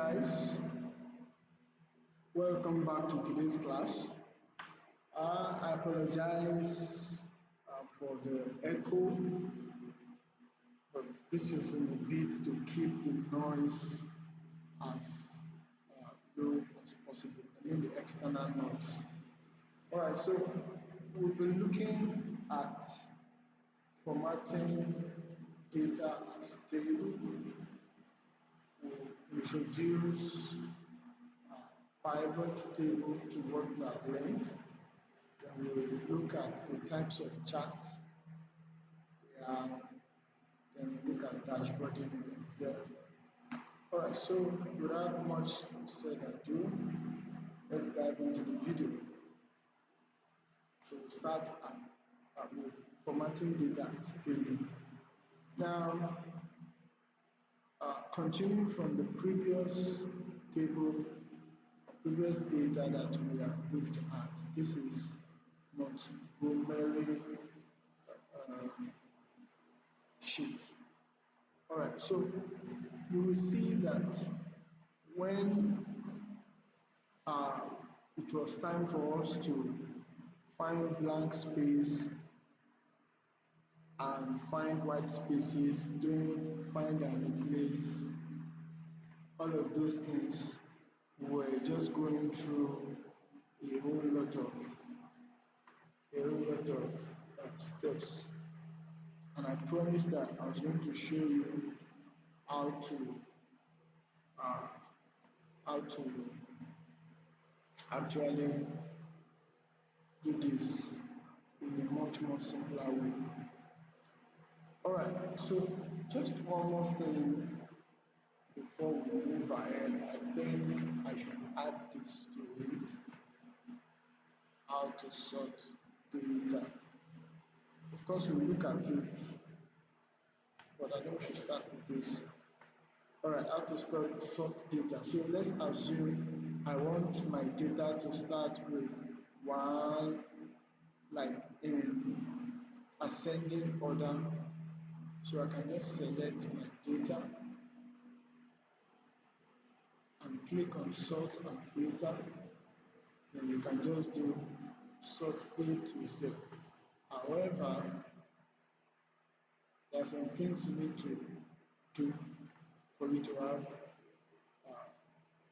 guys, welcome back to today's class. I apologize for the echo, but this is in a bid to keep the noise as low as possible. I mean the external noise. Alright, so we'll be looking at formatting data as table. We'll introduce pivot table to what we have learned. Then we will look at the types of charts we have. Then we look at dashboarding in Excel. Alright, so without much said ado, let's dive into the video. So we'll start with formatting data as table. Now, continuing from the previous table, previous data that we have looked at, this is Montgomery sheet. Alright, so you will see that when it was time for us to find blank space and find white spaces, doing find and replace, all of those things were just going through a whole lot of steps, and I promised that I was going to show you how to uh, how to actually do this in a much more simpler way. Alright, so just one more thing before we move ahead. I think I should add this to it, how to sort data. Of course, we'll look at it, but I think we should start with this. Alright, how to sort data. So let's assume I want my data to start with one, like in ascending order. So I can just select my data and click on sort and filter. Then you can just do sort A to Z. However, there are some things you need to do for you to have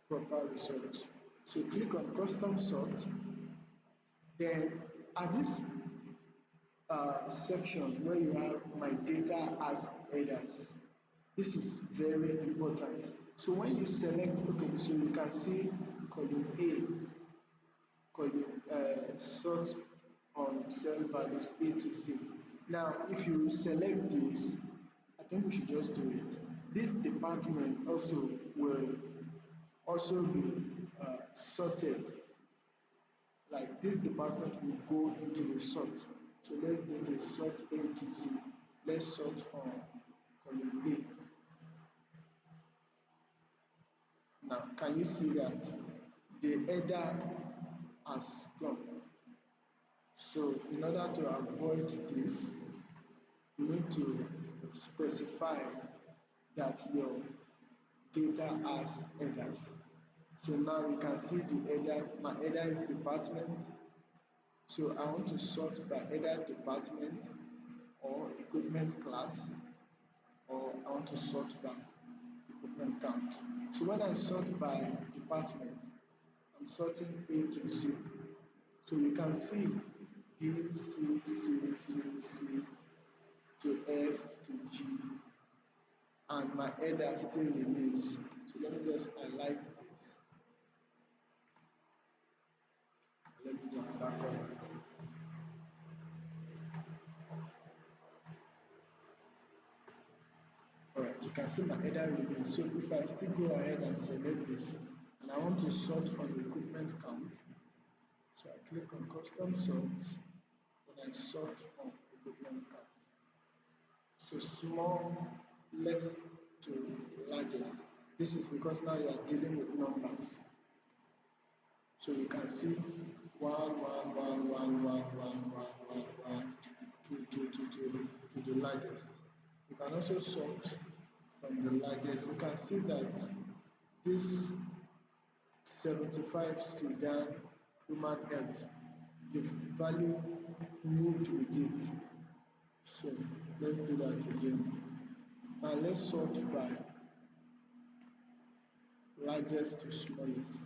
proper results. So click on custom sort. Then at this section where you have my data as headers, this is very important. So when you select, okay, so you can see column A, column sort on cell values A to Z. Now if you select this, I think we should just do it. This department also will also be sorted. Like this department will go into the sort. So let's do the sort A to Z. Let's sort on column A. Now can you see that the header has gone? So in order to avoid this, you need to specify that your data has headers. So now you can see the header, my header is department. So I want to sort by header department or equipment class, or I want to sort by equipment count. So when I sort by department, I'm sorting A to Z. So you can see B, C, C, C, C to F to G, and my header still remains. So let me just highlight this. Let me do another color. Alright, you can see my header remains. So if I still go ahead and select this, and I want to sort on equipment count, so I click on custom sort, then I sort on equipment count. So small, less to largest. This is because now you are dealing with numbers. So you can see 1, 1, 1, 1, 1, 1, 1, 1, 1, 2, 2, 2, 2 to the largest. You can also sort from the largest. You can see that this 75 sedan human health, the value moved with it. So let's do that again. Now let's sort by largest to smallest.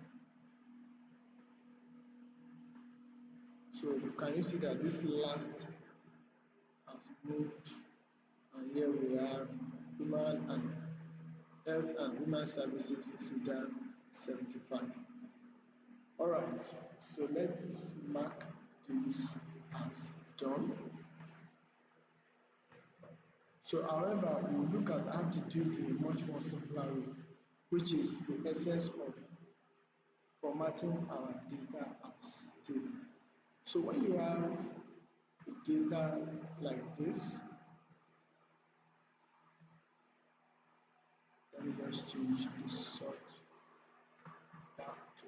So can you see that this last has moved, and here we have human and health and human services sedan 75. Alright, so let's mark this as done. So however, we will look at how to do it in a much more simpler way, which is the essence of formatting our data as table. So when you have data like this, let me just change the sort back to,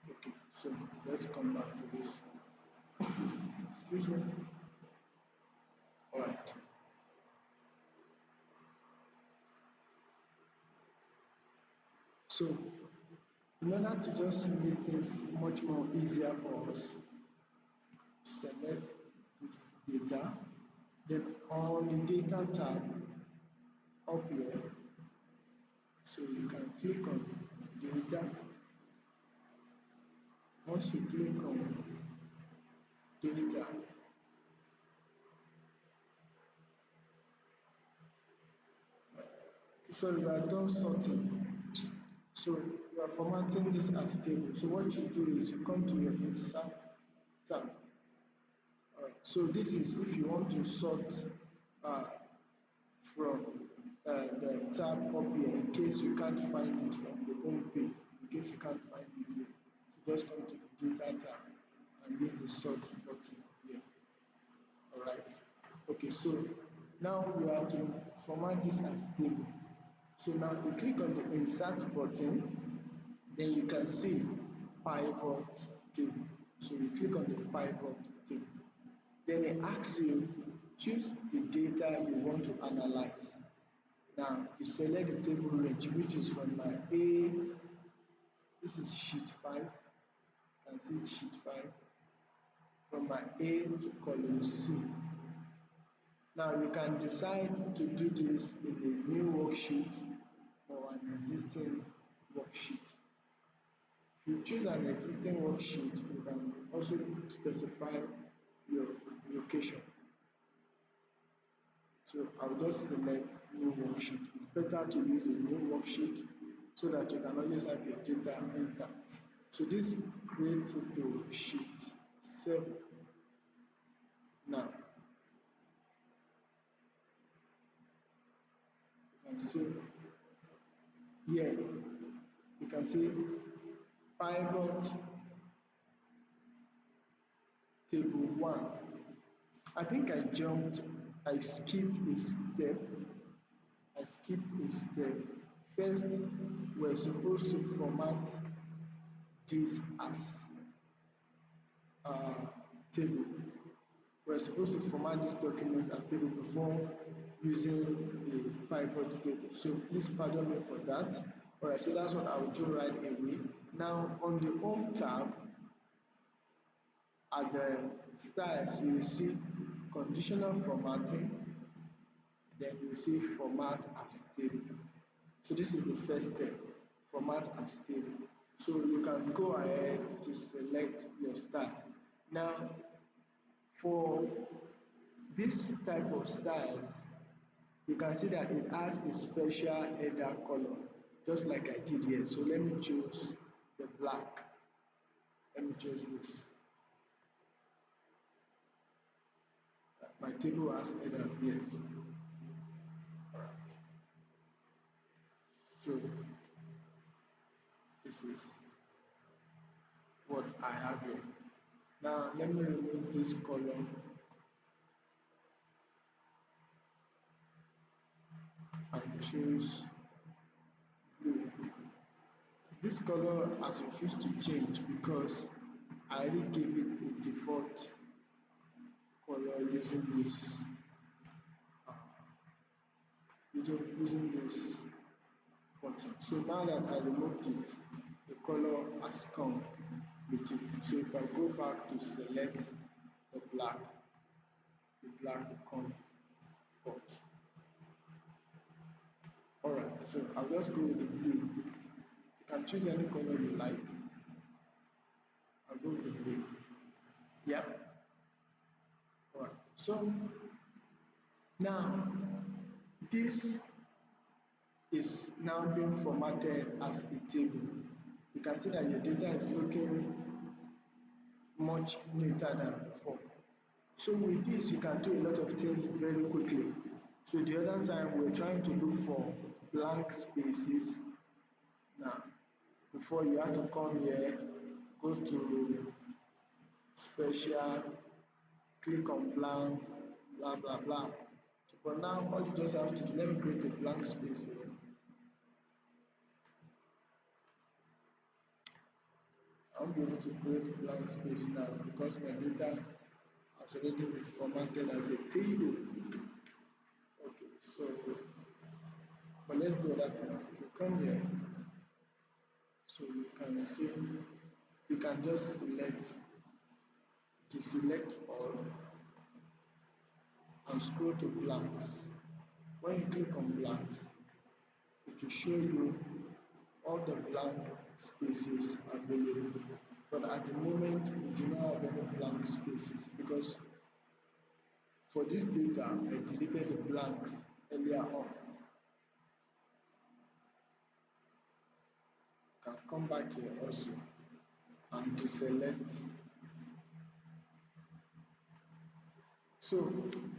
okay, so let's come back to this. Excuse me. Alright. So in order to just make things much more easier for us, select this data, then on the data tab up here, so you can click on data. Once you click on data, so you are done sorting. So you are formatting this as table. So what you do is you come to your insert tab. Alright, so this is if you want to sort uh, from the tab up here in case you can't find it from the home page. In case you can't find it here, you just come to the data tab and use the sort button here. Alright. Okay, so now we are to format this as table. So now you click on the insert button, then you can see pivot table. So you click on the pivot table. Then it asks you choose the data you want to analyze. Now you select the table range, which is from my A, this is sheet 5, you can see it's sheet 5, from my A to column C. Now you can decide to do this in a new worksheet or an existing worksheet. If you choose an existing worksheet, you can also specify your location. So I'll just select new worksheet. It's better to use a new worksheet so that you can always have your data intact. So this creates it to sheet 7. Now you can see here, you can see pivot table 1. I think I skipped a step. I skipped a step. First, we're supposed to format this as table. We're supposed to format this document as table before using the pivot table. So please pardon me for that. Alright, so that's what I will do right away. Now on the home tab at the styles, you will see conditional formatting, then you will see format as table. So this is the first step, format as table. So you can go ahead to select your style. Now for this type of styles, you can see that it has a special header color, just like I did here. So let me choose the black. Let me choose this. My table has headers, yes. Alright. So this is what I have here. Now let me remove this column and choose blue. This color has refused to change because I already gave it a default color using this button. So now that I removed it, the color has come with it. So if I go back to select the black will come forth. Alright, so I'll just go with the blue. You can choose any color you like. I'll go with the blue. Yep. Alright, so now this is now being formatted as a table. You can see that your data is looking much neater than before. So with this, you can do a lot of things very quickly. So the other time we are trying to look for blank spaces. Now, before you have to come here, go to special, click on blanks, blah blah blah. But now all you just have to do, let me create a blank space here. I won't be able to create a blank space now because my data has already been formatted as a table. Okay, so but let's do other things. If you come here, so you can see, you can just deselect all and scroll to blanks. When you click on blanks, it will show you all the blank spaces available. But at the moment, we do not have any blank spaces because for this data, I deleted the blanks earlier on. You can come back here also and deselect. So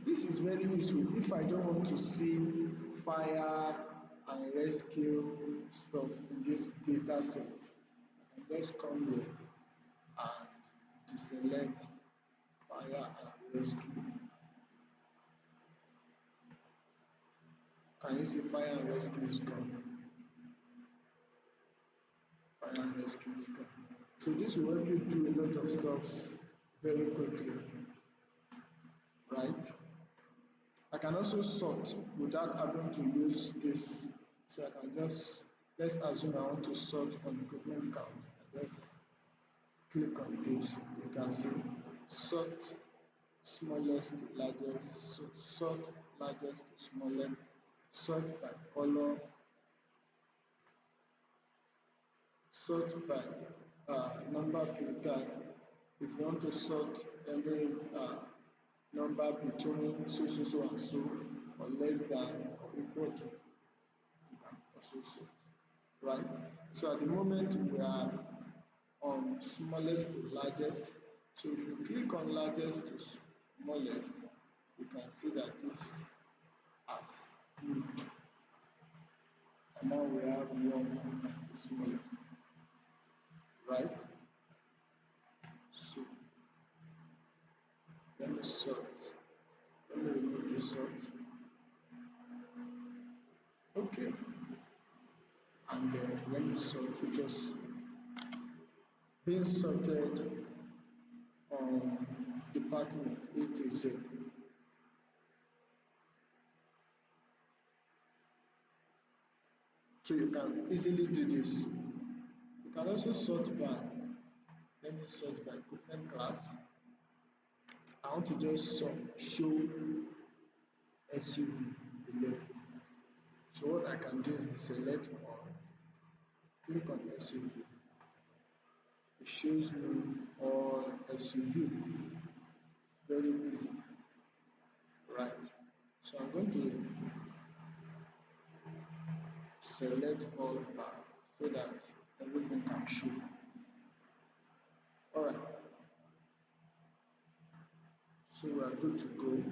this is very useful if I don't want to see fire and rescue stuff in this data set. I can just come here and deselect fire and rescue. Can you see fire and rescue is gone? Fire and rescue is gone. So this will help you do a lot of stuff very quickly, right? I can also sort without having to use this. So I can just, let's assume I want to sort on equipment count. I just click on this. You can see sort smallest to largest, so sort largest to smallest, sort by color, sort by number filters. If you want to sort any number between so and so, or less than or equal to, you can also sort, right? So at the moment we are on smallest to largest. So if you click on largest to smallest, you can see that this has moved. And now we have one as the smallest, right? So let me sort. Let me remove the sort. Okay. And then let me sort it just being sorted on department A to Z. So you can easily do this. You can also sort by, let me sort by equipment class. I want to just show SUV below. So what I can do is deselect all, click on SUV. It shows me all SUV. Very easy, right? So I'm going to select all back so that everything can show. Alright, so we are good to go.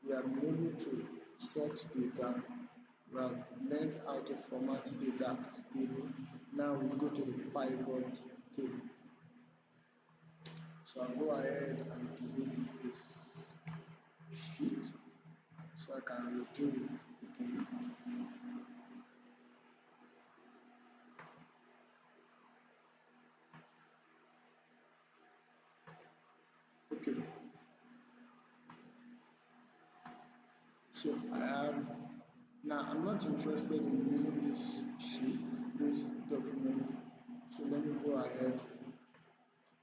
We have been able to sort data. We have learned how to format data as table. Now we go to the pivot table. So I'll go ahead and delete this sheet so I can redo it again. So I have now I'm not interested in using this sheet, this document. So let me go ahead,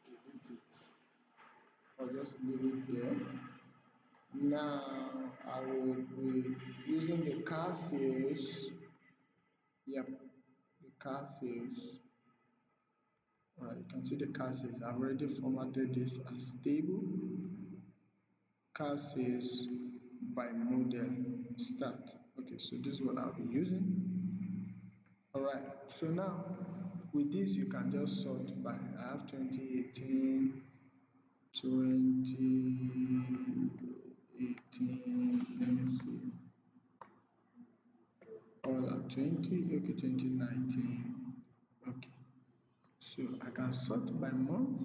delete it, or just leave it there. Now I will be using the car sales. Yep, the car sales. Alright, you can see the car sales. I've already formatted this as table. Car sales by model start. Okay, so this is what I'll be using. Alright, so now with this you can just sort by I have 2018, 2018, let me see. All at 20, okay, 2019. Okay, so I can sort by month.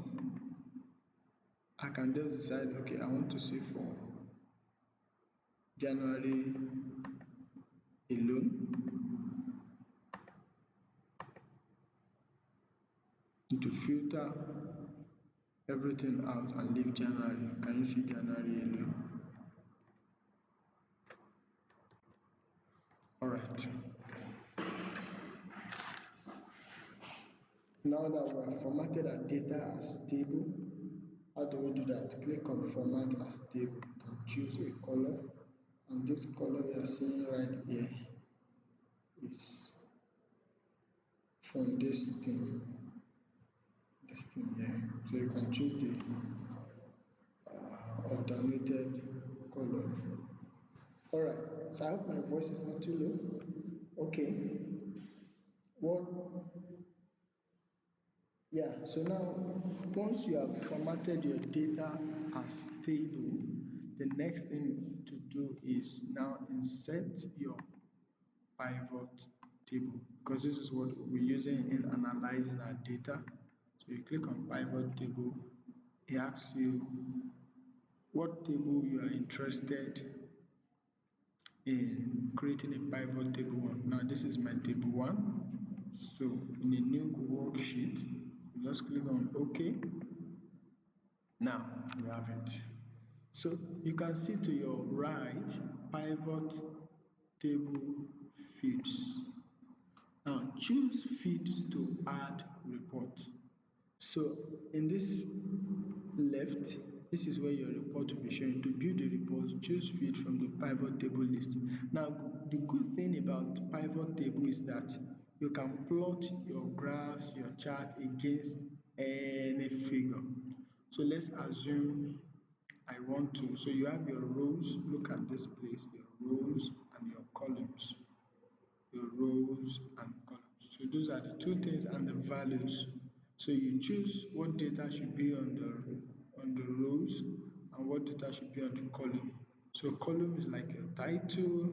I can just decide, okay, I want to see for January alone, to filter everything out and leave January. Can you see January alone? All right. Now that we have formatted our data as table, how do we do that? Click on format as table and choose a color. And this color we are seeing right here is from this thing here. So you can choose the alternated color. All right. So I hope my voice is not too low. Okay. What Yeah, so now once you have formatted your data as table, the next thing to do is now insert your pivot table, because this is what we're using in analyzing our data. So you click on pivot table, it asks you what table you are interested in creating a pivot table on. Now this is my table 1. So in a new worksheet, you just click on OK. Now you have it. So you can see to your right pivot table fields. Now choose fields to add report. So in this left, this is where your report will be showing. To build the report, choose field from the pivot table list. Now the good thing about pivot table is that you can plot your graphs, your chart against any figure. So let's assume I want to, so you have your rows, look at this place, your rows and your columns, your rows and columns. So those are the two things, and the values. So you choose what data should be on the rows and what data should be on the column. So column is like your title,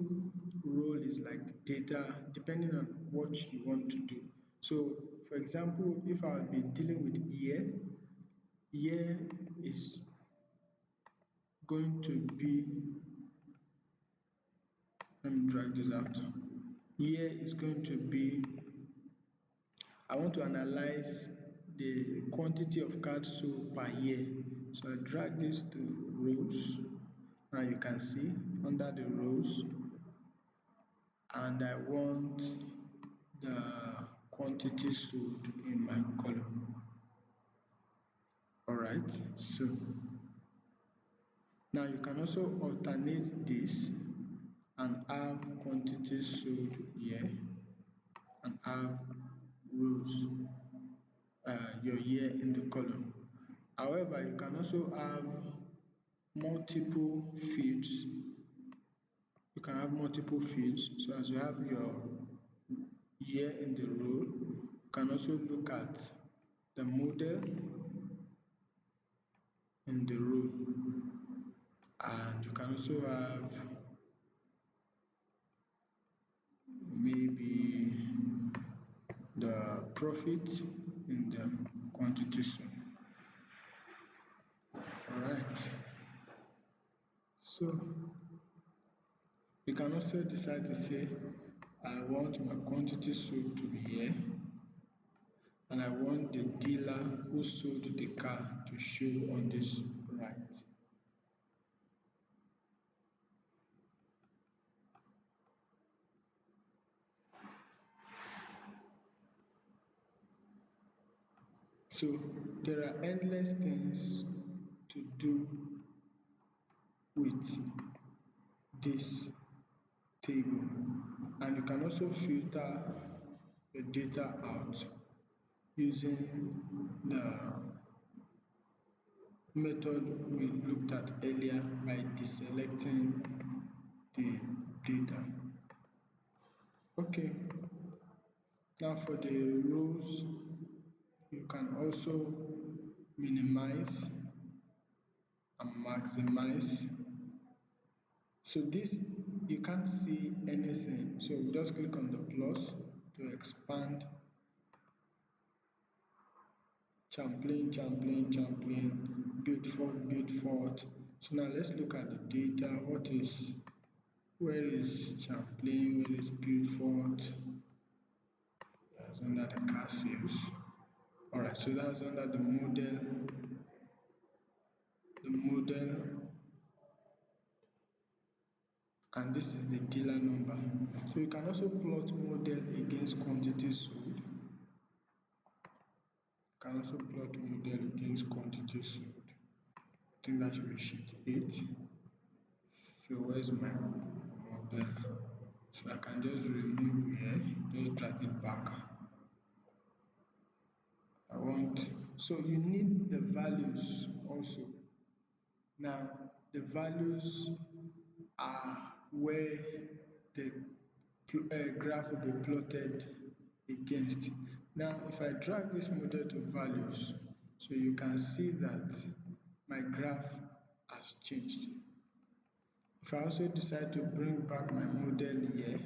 row is like the data, depending on what you want to do. So for example, if I will be dealing with year, year is going to be, let me drag this out. Here is going to be, I want to analyze the quantity of cards sold per year. So I drag this to rows. Now you can see under the rows, and I want the quantity sold in my column. All right. So now you can also alternate this and have quantity sold here and have rows, your year in the column. However, you can also have multiple fields. You can have multiple fields. So as you have your year in the row, you can also look at the model in the row, and you can also have maybe the profit in the quantity zone. All right. So you can also decide to say, I want my quantity sold to be here, and I want the dealer who sold the car to show on this right. So there are endless things to do with this table, and you can also filter the data out using the method we looked at earlier by deselecting the data. Okay, now for the rows, you can also minimize and maximize. So this, you can't see anything, so we just click on the plus to expand. Champlain, Champlain, Champlain, Beaufort, Beaufort. So now let's look at the data. Where is Champlain? Where is Beaufort? That's under the car sales. Alright, so that's under the model, and this is the dealer number. So you can also plot model against quantity sold. You can also plot model against quantity sold. I think that should be sheet 8. So where's my model? So I can just remove here, just drag it back. So you need the values also. Now the values are where the graph will be plotted against. Now if I drag this model to values, so you can see that my graph has changed. If I also decide to bring back my model here,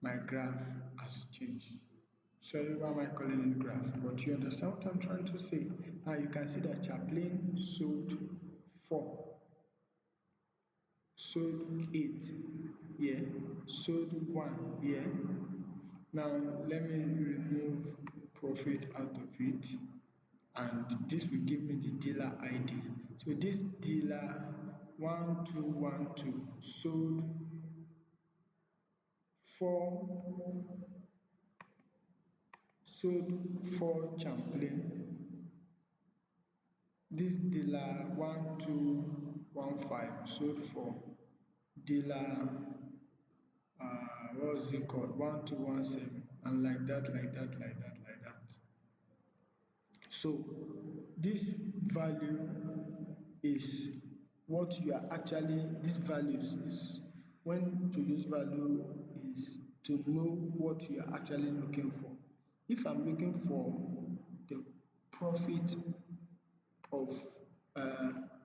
my graph has changed. Sorry, why am I calling it graph? But you understand what I'm trying to say. Now you can see that Chaplain sold 4, sold 8, yeah, sold 1, yeah. Now let me remove profit out of it, and this will give me the dealer ID. So this dealer 1212 four sold 4 Champlain. This dealer 1215 sold 4. Dealer what was it called, 1217, and like that, like that, like that, like that. So this value is what you are actually, this values is, when to use value is to know what you are actually looking for. If I'm looking for the profit of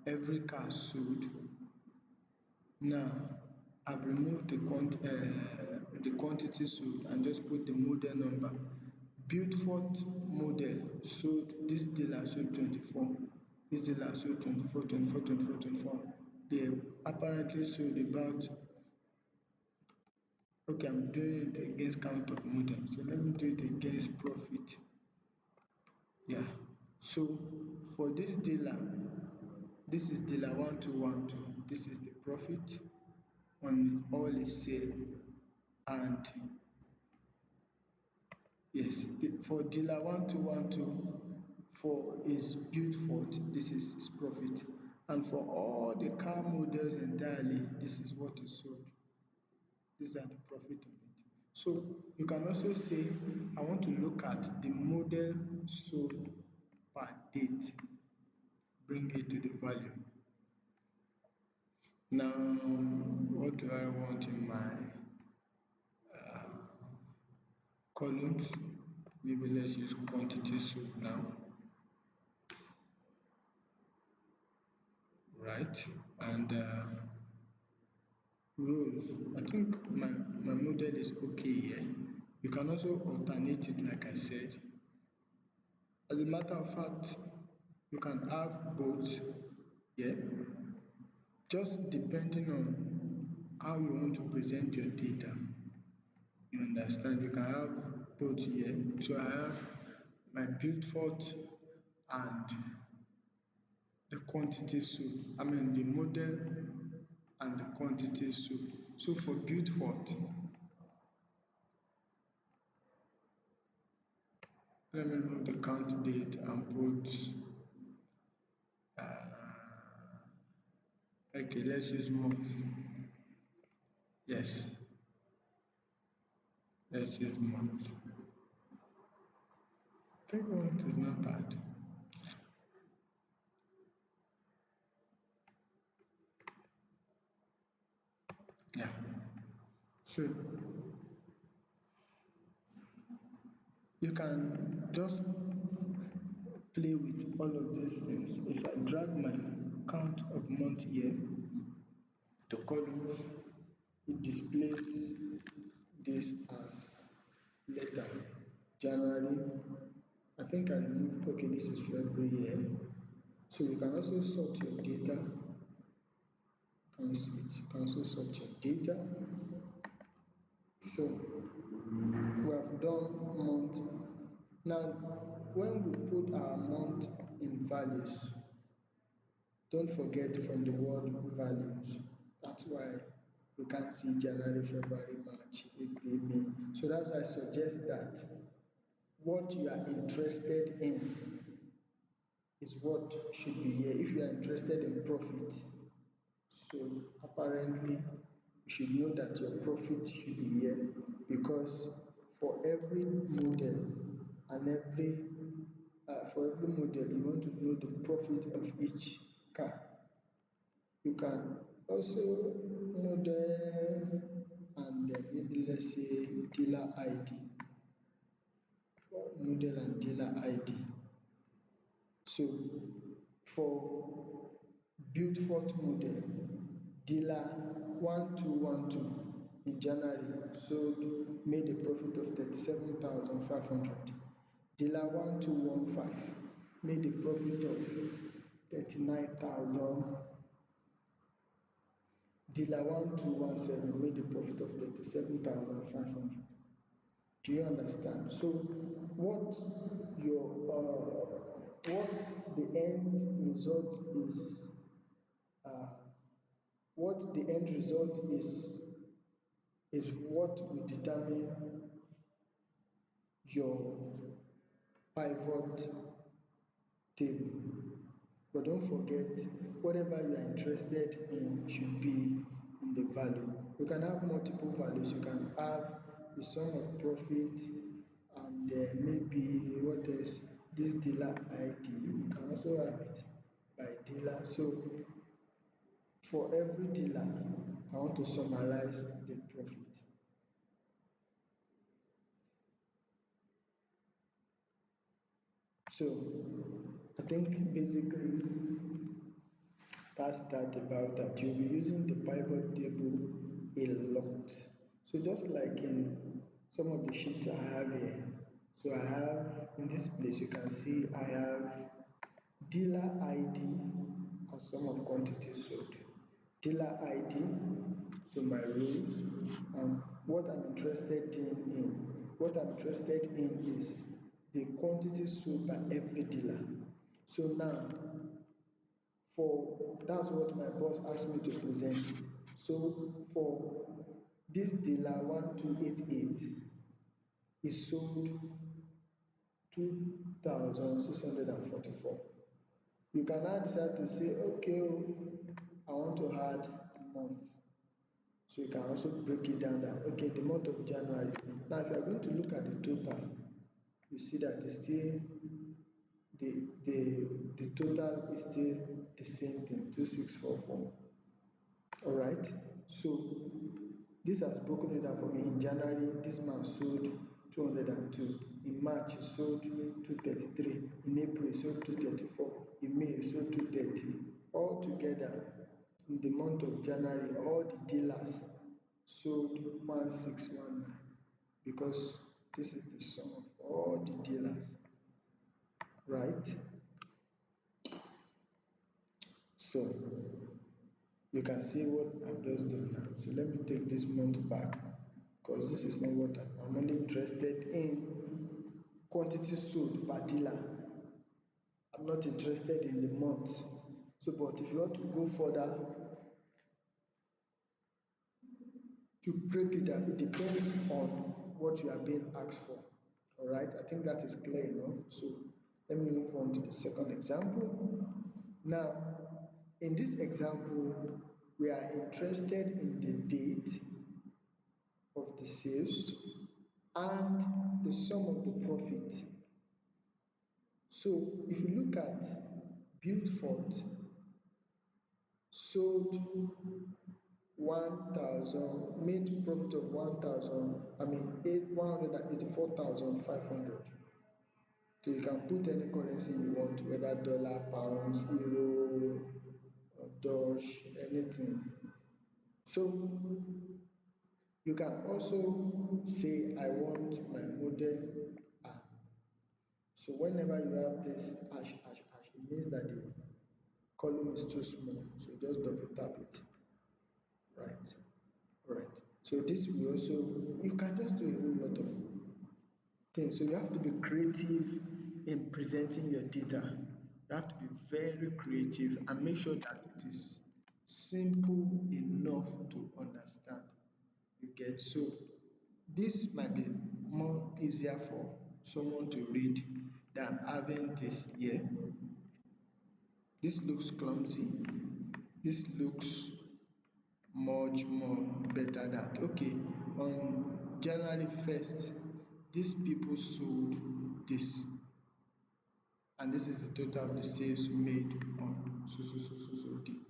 every car sold, now I've removed the quantity sold and just put the model number. Beaufort model sold, this dealer sold 24, this dealer sold 24, 24, 24, 24. They apparently sold about, okay, I'm doing it against count of model, so let me do it against profit. Yeah, so for this dealer, this is dealer 1212, this is the profit on all is sale, and yes, for dealer 1212 for his Beaufort, this is his profit, and for all the car models entirely, this is what is sold. These are the profit on it. So you can also say I want to look at the model sold per date, bring it to the value. Now what do I want in my columns? Maybe let's use quantity sold now, right? And rows, I think my model is okay here. You can also alternate it like I said. As a matter of fact, you can have both, yeah, just depending on how you want to present your data. You understand? You can have both here. So I have my build fault and the quantity sold. I mean the model and the quantity sold. So for build fault, Let me remove the count date and put, uh, okay, let's use months. Yes, let's use months. 3 months is not bad. Yeah. So you can just play with all of these things. If I drag my count of month here to columns, it displays this as letter. January, I think I removed, okay, this is February here. So you can also sort your data. Can you see it? You can also sort your data. So we have done month. Now, when we put our month in values, don't forget from the word values. That's why we can't see January, February, March, April, May. So that's why I suggest that what you are interested in is what should be here. If you are interested in profit, so apparently you should know that your profit should be here, because for every model and every model you want to know the profit of each car. You can also model and then maybe let's say dealer ID, model and dealer ID. So for Beaufort model, dealer 1212 in January sold, made a profit of 37,500. Dealer 1215 made a profit of 39,000. Dealer 1217 made a profit of 37,500. Do you understand? So what the end result is, uh, what the end result is what will determine your pivot table. But don't forget, whatever you are interested in should be in the value. You can have multiple values. You can have the sum of profit and maybe what else? This dealer ID. You can also have it by dealer. So for every dealer, I want to summarize the profit. So I think basically that's that about that. You'll be using the pivot table a lot. So just like in some of the sheets I have here, so I have in this place you can see I have dealer ID and sum of quantities sold. Dealer ID to my rows, and what I'm interested in is the quantity sold by every dealer. So now for that's what my boss asked me to present. So for this dealer 1288 is sold 2,644. You can now decide to say okay I want to add a month. So you can also break it down that okay the month of January. Now if you are going to look at the total, you see that it's still the total is still the same thing, 2644. Alright, so this has broken it down for me. In January, this man sold 202. In March, he sold 233. In April, he sold 234. In May, he sold 230. All together, in the month of January, all the dealers sold 1619, because this is the sum of all the dealers, right? So you can see what I've just done now. So let me take this month back, because this is not what I'm only interested in quantity sold per dealer. I'm not interested in the month. So but if you want to go further to break it down, it depends on what you are being asked for. All right, I think that is clear enough. So let me move on to the second example. Now, in this example, we are interested in the date of the sales and the sum of the profit. So if you look at Beaufort sold 1,000, made profit of 1,000, I mean 184,500. So you can put any currency you want, whether dollar, pounds, euro, or Doge, anything. So you can also say I want my model R. So whenever you have this hash hash hash, it means that the column is too small. So just double tap it. Right. Alright. So this will also, you can just do a whole lot of things. So you have to be creative in presenting your data. You have to be very creative and make sure that it is simple enough to understand. You get, so this might be more easier for someone to read than having this here. This looks clumsy. This looks much more better that okay, on January 1st these people sold this, and this is the total of the sales made on so day.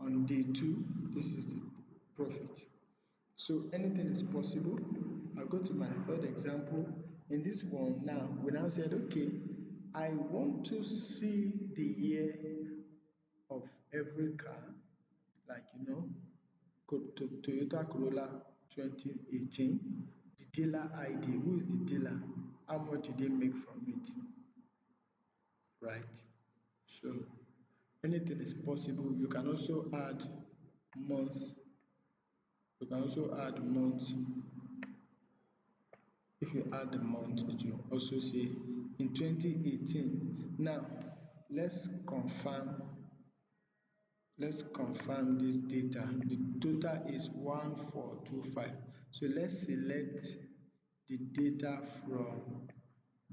On day 2, this is the profit. So anything is possible. I'll go to my third example. In this one now, we now said okay, I want to see the year of every car, like Toyota Corolla 2018, the dealer ID, who is the dealer, how much did they make from it, right? So anything is possible. You can also add months. You can also add months. If you add the month, it will also say in 2018. Now let's confirm this data. The total is 1425. So let's select the data from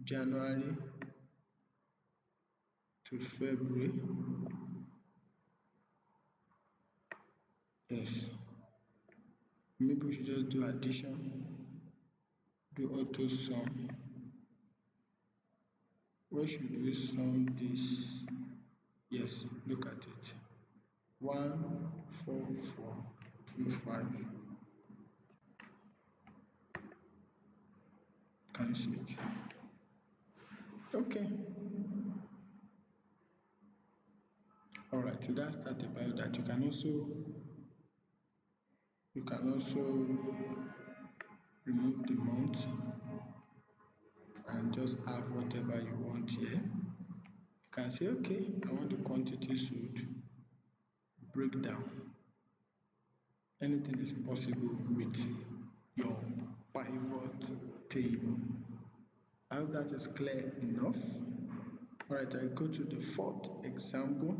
January to February. Yes, maybe we should just do addition, do auto sum. Where should we sum this? Yes, look at it. 14425. Can you see it? Okay. All right. So that's that about that. You can also remove the month and just have whatever you want here. You can say, okay, I want the quantity sold breakdown. Anything is possible with your pivot table. I hope that is clear enough. All right, I go to the fourth example.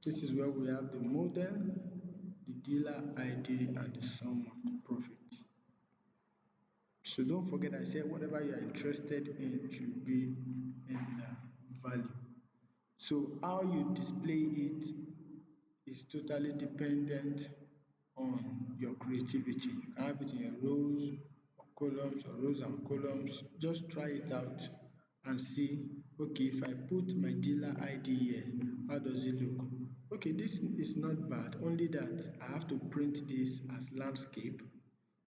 This is where we have the model, the dealer ID, and the sum of the profit. So don't forget I said whatever you are interested in should be in the value. So how you display it is totally dependent on your creativity. You can have it in your rows or columns or rows and columns. Just try it out and see, okay, if I put my dealer ID here, how does it look? Okay, this is not bad, only that I have to print this as landscape.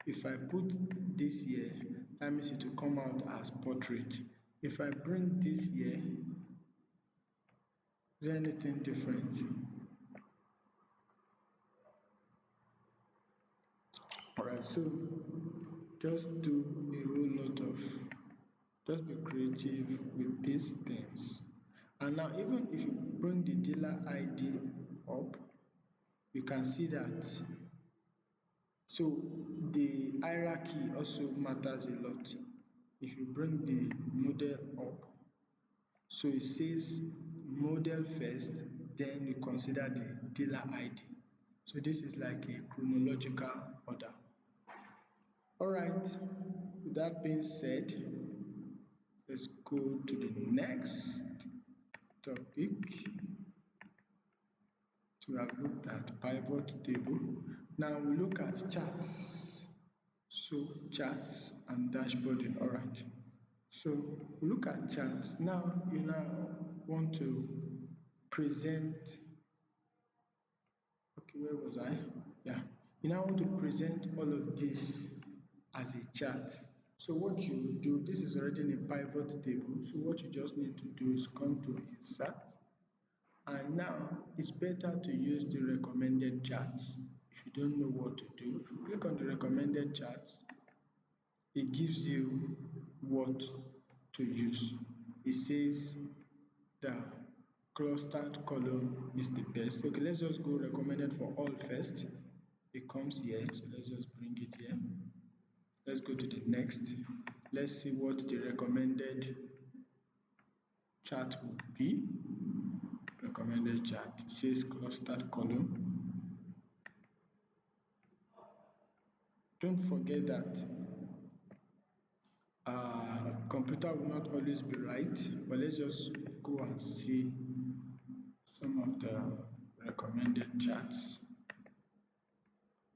If I put this here, that means it will come out as portrait. If I bring this here, is there anything different? Alright, so just do a whole lot of, just be creative with these things. And now even if you bring the dealer ID up, you can see that, so the hierarchy also matters a lot. If you bring the model up, so it says model first, then you consider the dealer ID. So this is like a chronological order. All right, with that being said, let's go to the next topic. So we have looked at pivot table. Now we look at charts. So charts and dashboarding. All right. So we look at charts. Now you want to present. Okay, where was I? Yeah. You now want to present all of this as a chart. So what you do, this is already in a pivot table. So what you just need to do is come to insert. And now it's better to use the recommended charts. If you don't know what to do, if you click on the recommended charts, it gives you what to use. It says the clustered column is the best. Okay, let's just go recommended for all first. It comes here, so let's just bring it here. Let's go to the next. Let's see what the recommended chart will be. Recommended chart, it says clustered column. Don't forget that computer will not always be right, but let's just go and see some of the recommended charts.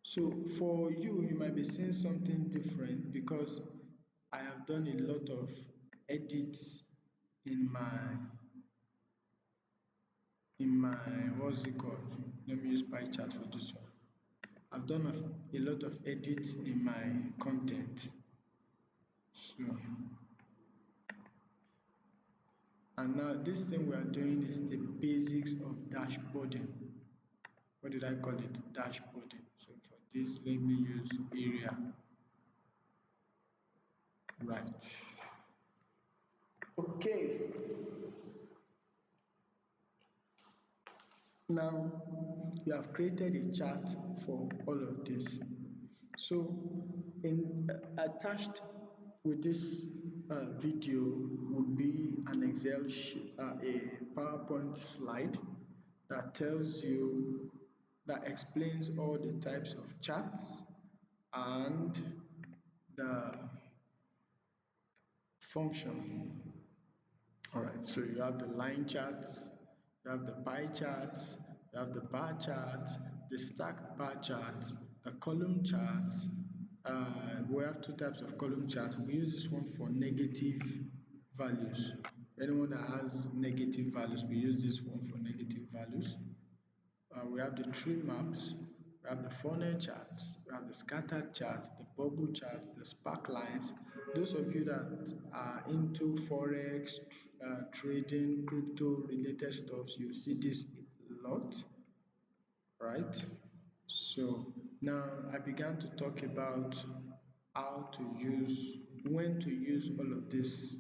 So for you, you might be seeing something different because I have done a lot of edits in my what's it called? Let me use pie chart for this one. I've done a lot of edits in my content. So, and now this thing we are doing is the basics of dashboarding. What did I call it? Dashboarding. So for this, let me use area. Right. Okay. Now we have created a chart for all of this. So in attached with this video would be an Excel sheet, a PowerPoint slide that tells you, that explains all the types of charts and the function. All right, so you have the line charts, you have the pie charts, you have the bar charts, the stacked bar charts, the column charts. We have two types of column charts. We use this one for negative values. Anyone that has negative values, we use this one for negative values. We have the tree maps, we have the funnel charts, we have the scattered charts, the bubble charts, the spark lines. Those of you that are into forex, trading, crypto related stuff, you see this a lot, right? So now I began to talk about how to use, when to use all of these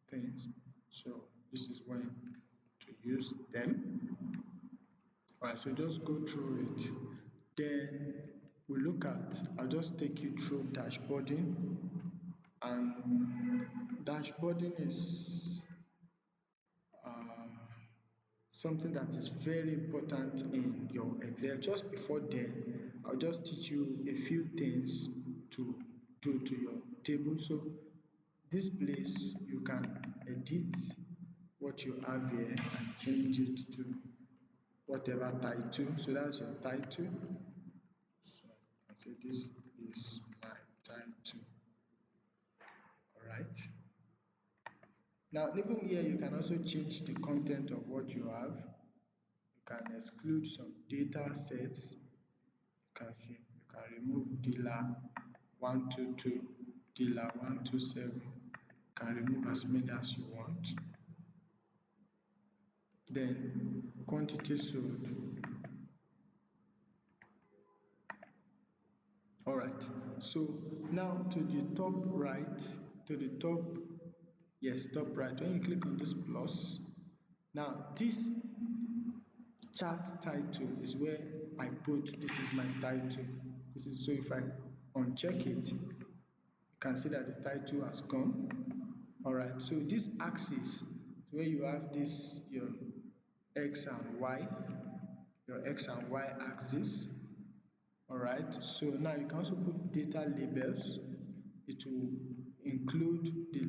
things. So this is when to use them. Alright, so just go through it. Then we look at, I'll just take you through dashboarding. And dashboarding is something that is very important in your Excel. Just before then, I'll just teach you a few things to do to your table. So this place you can edit what you have here and change it to whatever title. So that's your title. So I say this is my title. All right. Now, even here, you can also change the content of what you have. You can exclude some data sets. You can see, you can remove dealer 122, dealer 127. You can remove as many as you want. Then quantity sold. All right, so now to the top right, to the top, yes, top right, when you click on this plus, now this chart title is where I put, this is my title. This is, so if I uncheck it, you can see that the title has gone. All right, so this axis, where you have this, your X and Y, your X and Y axis. All right, so now you can also put data labels. It will include the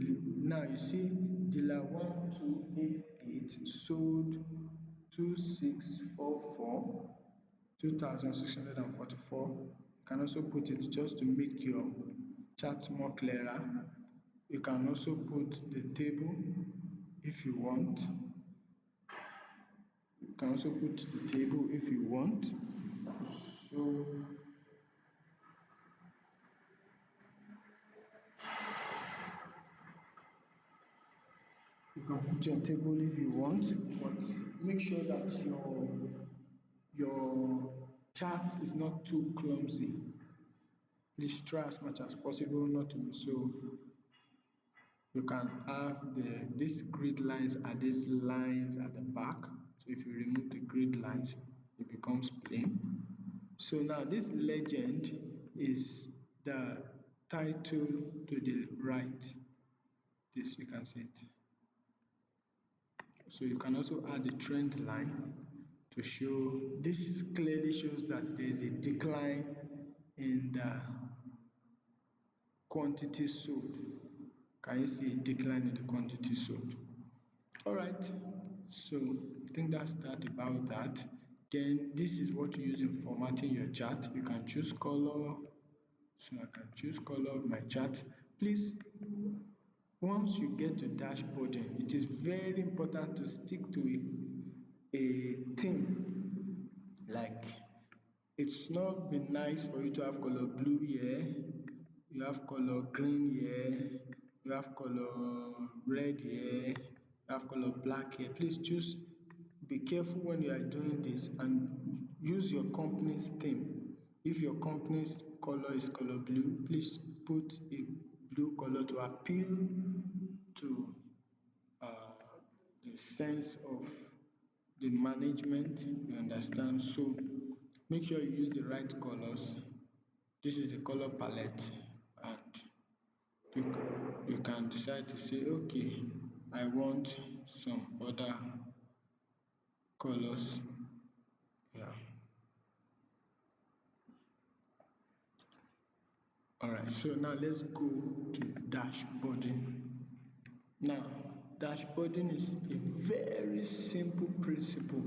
now you see dealer 1288 sold 2644 2,644. You can also put it just to make your chart more clearer. You can also put the table if you want. You can also put the table if you want. So you can put your table if you want, but make sure that your chart is not too clumsy. Please try as much as possible not to be so. You can have these grid lines are these lines at the back. So if you remove the grid lines, it becomes plain. So now this legend is the title to the right. This you can see it. So you can also add a trend line to show, this clearly shows that there is a decline in the quantity sold. Can you see a decline in the quantity sold? All right, so I think that's that about that. Then this is what you use in formatting your chart. You can choose color. So I can choose color of my chart. Please, once you get to dashboarding, it is very important to stick to a theme. Like, it's not been nice for you to have color blue here, you have color green here, you have color red here, you have color black here. Please choose, be careful when you are doing this and use your company's theme. If your company's color is color blue, please put a blue color to appeal to the sense of the management, you understand. So make sure you use the right colors. This is the color palette, and you can decide to say, okay, I want some other colors. Yeah. All right, so now let's go to dashboarding. Now, dashboarding is a very simple principle.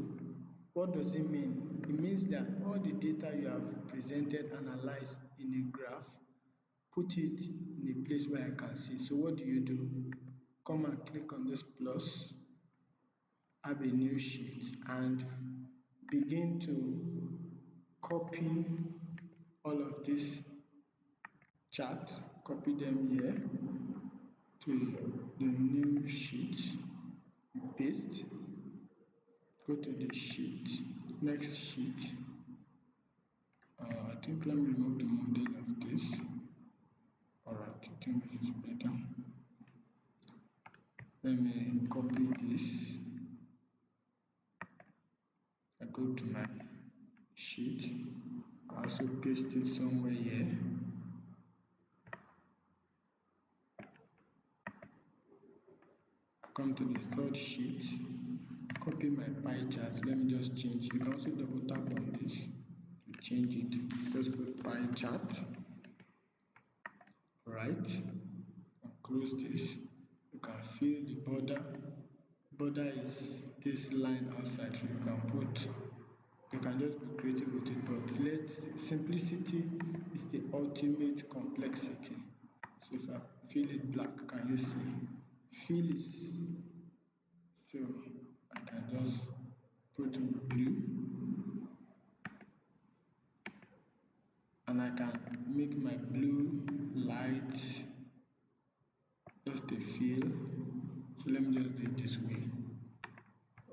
What does it mean? It means that all the data you have presented, analyzed in a graph, put it in a place where I can see. So what do? Come and click on this plus, have a new sheet, and begin to copy all of these charts, copy them here to the new sheet, paste, go to the sheet, next sheet. I think let me remove the model of this. All right, I think this is better. Let me copy this. I go to my sheet. I also paste it somewhere here. I come to the third sheet, copy my pie chart. Let me just change. You can also double tap on this to change it. Just put pie chart. Right. And close this. You can fill the border. Border is this line outside, so you can put, you can just be creative with it, but simplicity is the ultimate complexity. So if I fill it black, can you see? Fill is, so I can just put blue, and I can make my blue light, just a fill. So let me just do it this way.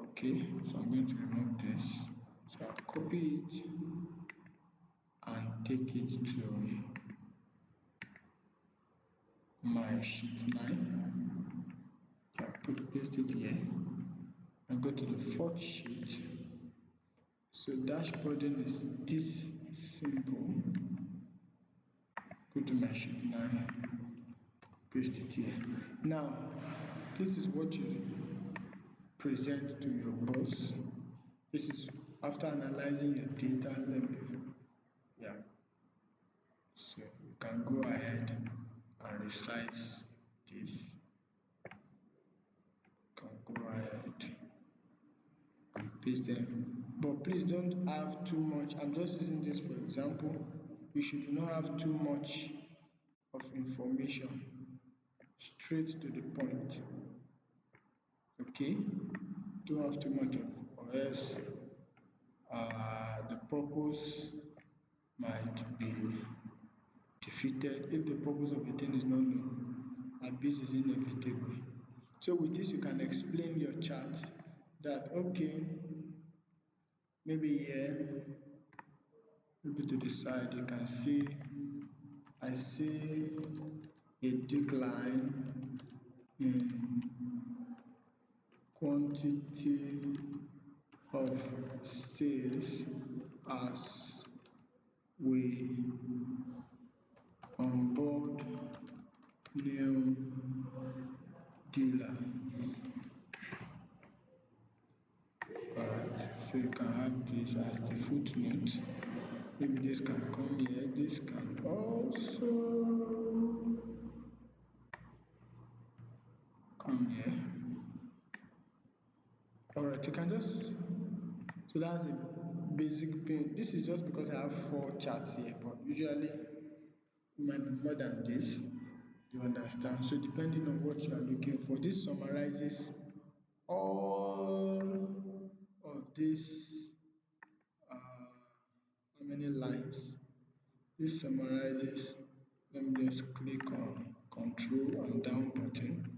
Okay, so I'm going to remove this. So I'll copy it and take it to my sheet 9. So I'll paste it here and go to the fourth sheet. So dashboarding is this simple. Go to my sheet 9, paste it here. Now, this is what you present to your boss. This is after analyzing your data. Yeah. So you can go ahead and resize paste them. But please don't have too much. I'm just using this for example. You should not have too much of information, straight to the point. Okay, don't have too much of, or else the purpose might be defeated. If the purpose of a thing is not known, abuse is inevitable. So with this, you can explain your chart that okay, maybe here, maybe to the side, you can see I see a decline in quantity of sales as we onboard new dealer. Alright, so you can have this as the footnote. Maybe this can come here, this can also come here. Alright, you can just, so that's a basic pin. This is just because I have 4 charts here, but usually it might be more than this. You understand? So depending on what you are looking for, this summarizes all of this, how many lines. This summarizes, let me just click on Control and down button.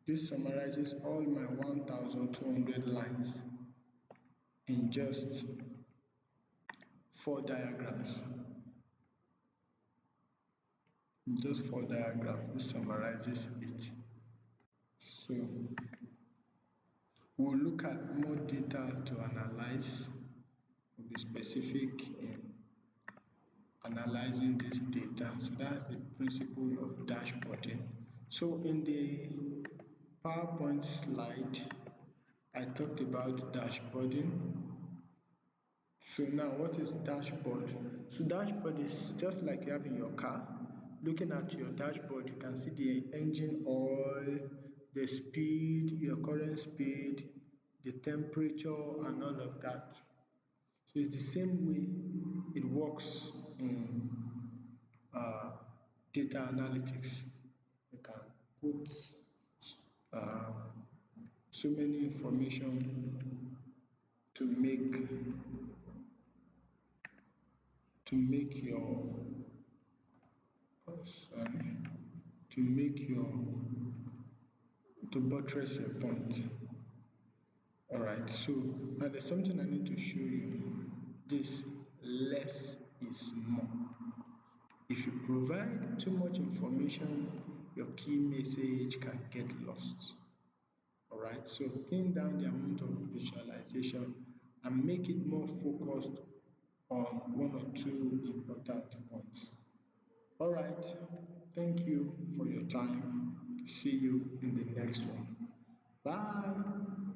This summarizes all my 1200 lines in just 4 diagrams. In just 4 diagrams, this summarizes it. So we'll look at more data to analyze. We'll be specific in analyzing this data. So that's the principle of dashboarding. So in the PowerPoint slide, I talked about dashboarding. So now what is dashboard? So dashboard is just like you have in your car. Looking at your dashboard, you can see the engine oil, the speed, your current speed, the temperature and all of that. So it's the same way it works in data analytics. You can put uh, so many information to make your sorry, to make your to buttress your point. All right, so now there's something I need to show you. This less is more. If you provide too much information, your key message can get lost. All right, so thin down the amount of visualization and make it more focused on 1 or 2 important points. All right, thank you for your time. See you in the next one. Bye.